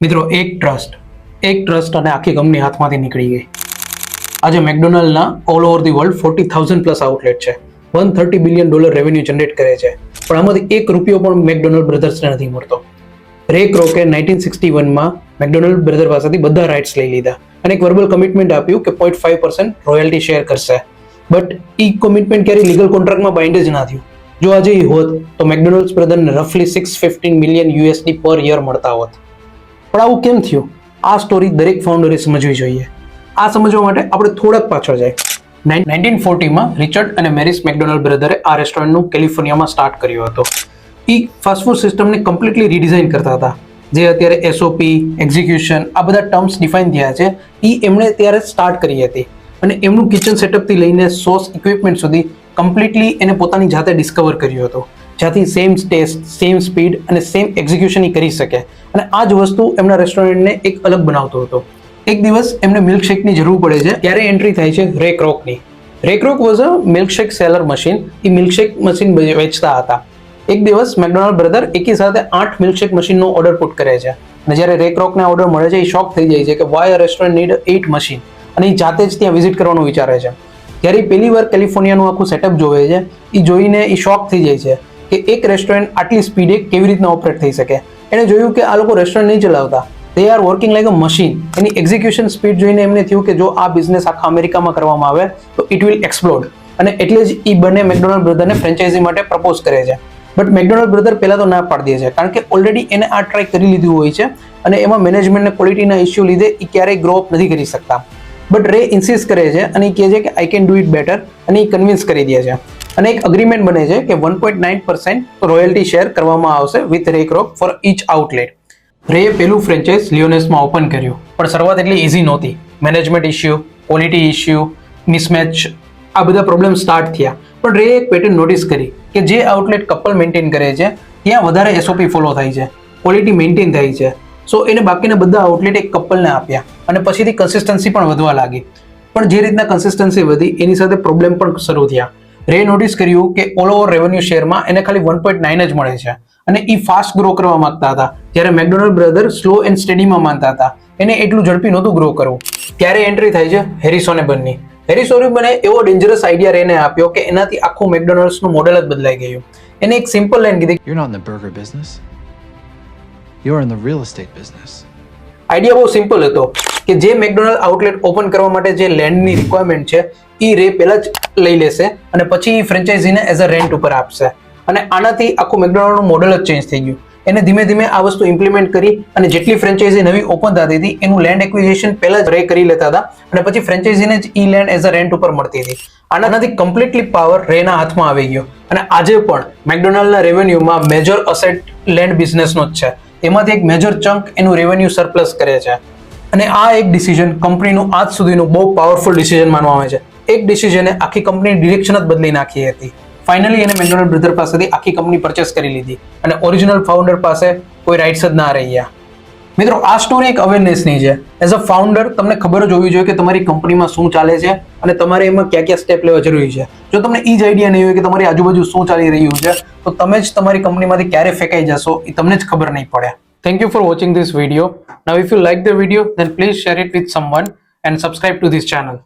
મિત્રો એક ટ્રસ્ટ અને આખી કંપની હાથમાંથી નીકળી ગઈ. આજે મેકડોનાલ્ડના all over the world 40,000 plus outlet છે. $130 બિલિયન રેવન્યુ જનરેટ કરે છે, પણ આમાંથી ₹1 પણ મેકડોનાલ્ડ બ્રધર્સને નથી મળતો. રે ક્રોકે 1961માં મેકડોનાલ્ડ બ્રધર પાસેથી બધા રાઇટ્સ લઈ લીધા અને એક વર્બલ કમિટમેન્ટ આપ્યું કે 0.5% રોયલ્ટી શેર કરશે. બટ એ કમિટમેન્ટ ક્યારેય લીગલ કોન્ટ્રાક્ટમાં બાઇન્ડ જ ના થયું. જો આજે એ હોત તો મેકડોનાલ્ડ બ્રધરને રફલી $615 મિલિયન પર યર મળતા હોત. પણ આવું કેમ થયું? આ સ્ટોરી દરેક ફાઉન્ડરે સમજવી જોઈએ. આ સમજવા માટે આપણે થોડાક પાછળ જાય. 1940માં રિચર્ડ અને મેરિસ મેકડોનાલ્ડ બ્રધરે આ રેસ્ટોરન્ટનું કેલિફોર્નિયામાં સ્ટાર્ટ કર્યું હતું. એ ફાસ્ટ ફૂડ સિસ્ટમને કમ્પ્લીટલી રીડિઝાઇન કરતા હતા. જે અત્યારે SOP, એક્ઝિક્યુશન આ બધા ટર્મ્સ ડિફાઇન થયા છે, એ એમણે ત્યારે સ્ટાર્ટ કરી હતી. અને એમનું કિચન સેટઅપથી લઈને સોસ ઇક્વિપમેન્ટ સુધી કમ્પ્લીટલી એને પોતાની જાતે ડિસ્કવર કર્યું હતું, જ્યાંથી સેમ ટેસ્ટ, સેમ સ્પીડ અને સેમ એક્ઝિક્યુશન એ કરી શકે. અને આ જ વસ્તુ એમના રેસ્ટોરન્ટને એક અલગ બનાવતો હતો. એક દિવસ એમને મિલ્કશેકની જરૂર પડે છે, ત્યારે એન્ટ્રી થાય છે રે ક્રોકની. Ray Kroc was a milkshake seller machine. એ મિલ્કશેક મશીન વેચતા હતા. એક દિવસ મેકડોનાલ્ડ બ્રધર એકી સાથે 8 મિલ્કશેક મશીનનો ઓર્ડર પુટ કરે છે. અને જ્યારે રે ક્રોકને ઓર્ડર મળે છે, એ શોક થઈ જાય છે કે વાય અ રેસ્ટોરન્ટ નીડ 8 મશીન. અને એ જાતે જ ત્યાં વિઝિટ કરવાનું વિચારે છે. જ્યારે પહેલી વાર કેલિફોર્નિયાનું આખું સેટઅપ જોવે છે, એ જોઈને એ શોક થઈ જાય છે કે એક રેસ્ટોરન્ટ આટલી સ્પીડે કેવી રીતના ઓપરેટ થઈ શકે. એણે જોયું કે આ લોકો રેસ્ટોરન્ટ નહીં ચલાવતા, they are working like a machine. Any execution speed જોઈને એમને થયું કે જો આ બિઝનેસ આખા અમેરિકામાં કરવામાં આવે તો ઇટ વિલ એક્સપ્લોડ. અને એટલે જ એ બંને મેકડોનાલ્ડ બ્રધરને ફ્રેન્ચાઇઝી માટે પ્રપોઝ કરે છે. બટ મેકડોનાલ્ડ બ્રધર પહેલા તો ના પાડી દે છે, કારણ કે ઓલરેડી એને આ ટ્રાય કરી લીધું હોય છે અને એમાં મેનેજમેન્ટને ક્વોલિટીના ઇસ્યુ લીધે એ ક્યારેય ગ્રો અપ નથી કરી શકતા. બટ રે ઇન્સિસ્ટ કરે છે અને એ કહે છે કે I can do it better, અને એ કન્વિન્સ કરી દે છે. અને એક અગ્રીમેન્ટ બને છે કે 1.9% રોયલ્ટી શેર કરવામાં આવશે વિથ રે ક્રોક ફોર ઈચ આઉટલેટ. રે પેલું ફ્રેન્ચાઇઝ લિયોનેસમાં ઓપન કર્યું, પણ શરૂઆત એટલી ઇઝી નહોતી. Management issue, quality issue, mismatch, આ બધા પ્રોબ્લેમ સ્ટાર્ટ થયા. પણ રે એક પેટર્ન નોટિસ કરી કે જે આઉટલેટ કપલ મેન્ટેન કરે છે ત્યાં વધારે SOP ફોલો થાય છે, ક્વોલિટી મેન્ટેન થાય છે. સો એને બાકીના બધા આઉટલેટ એક કપલને આપ્યા અને પછીથી કન્સિસ્ટન્સી પણ વધવા લાગી. પણ જે રીતના કન્સિસ્ટન્સી વધી એની સાથે પ્રોબ્લેમ પણ શરૂ થયા. રે નોટિસ કર્યું કે ઓલ ઓવર રેવન્યુ શેરમાં એને ખાલી 1.9 જ મળે છે અને એ ફાસ્ટ ગ્રો કરવા માંગતા હતા, જ્યારે મેકડોનાલ્ડ બ્રધર સ્લો એન્ડ સ્ટડીમાં માનતા હતા. એને એટલું ઝડપી નહોતું ગ્રો કરવું. ત્યારે એન્ટ્રી થાય છે હેરિસોને બનની. હેરિસોને બને એવો ડેન્જરસ આઈડિયા રેને આપ્યો કે એનાથી આખું મેકડોનાલ્ડ્સનું મોડેલ જ બદલાઈ ગયું. એને એક સિમ્પલ લાઈન કીધી, You're not in the burger business. You're in the real estate business. Idea બહુ સિમ્પલ હતો કે જે મેકડોનાલ્ડ આઉટલેટ ઓપન કરવા માટે જે લેન્ડની રિક્વાયરમેન્ટ છે એ રે પહેલા જ લઈ લેશે અને પછી એ ફ્રેન્ચાઇઝીને એઝ અ રેન્ટ ઉપર આપશે. અને આનાથી આખું મેકડોનાલ્ડનું મોડેલ જ ચેન્જ થઈ ગયું. એને ધીમે ધીમે આ વસ્તુ ઇમ્પ્લિમેન્ટ કરી અને જેટલી ફ્રેન્ચાઇઝી નવી ઓપન થતી હતી એનું લેન્ડ એક્વિઝિશન પહેલા જ રે કરી લેતા હતા અને પછી ફ્રેન્ચાઇઝીને જ ઈ લેન્ડ એઝ અ રેન્ટ ઉપર મળતી હતી. આનાથી કમ્પ્લીટલી પાવર રેના હાથમાં આવી ગયો. અને આજે પણ મેકડોનાલ્ડના રેવન્યુમાં મેજર અસેટ લેન્ડ બિઝનેસનો જ છે. એમાંથી એક મેજર ચંક એનું રેવન્યુ સરપ્લસ કરે છે. અને આ એક ડિસિઝન કંપનીનું આજ સુધીનું બહુ પાવરફુલ ડિસિઝન માનવામાં આવે છે. એક ડિસિઝને આખી કંપનીની ડિરેક્શન જ બદલી નાખી હતી. ફાઇનલી એને મેકડોનાલ્ડ બ્રધર પાસેથી આખી કંપની પરચેસ કરી લીધી અને ઓરિજિનલ ફાઉન્ડર પાસે કોઈ રાઇટ્સ જ ના રહ્યા. મિત્રો, આ સ્ટોરી એક અવેરનેસની છે. એઝ અ ફાઉન્ડર તમને ખબર જ હોવી જોઈએ કે તમારી કંપનીમાં શું ચાલે છે અને તમારે એમાં કયા કયા સ્ટેપ લેવા જરૂરી છે. જો તમને એ જ આઈડિયા નહીં હોય કે તમારી આજુબાજુ શું ચાલી રહ્યું છે, તો તમે જ તમારી કંપનીમાંથી ક્યારે ફેંકાઈ જશો એ તમને જ ખબર નહીં પડે. Thank you for watching this video. Now if you like the video, then please share it with someone and subscribe to this channel.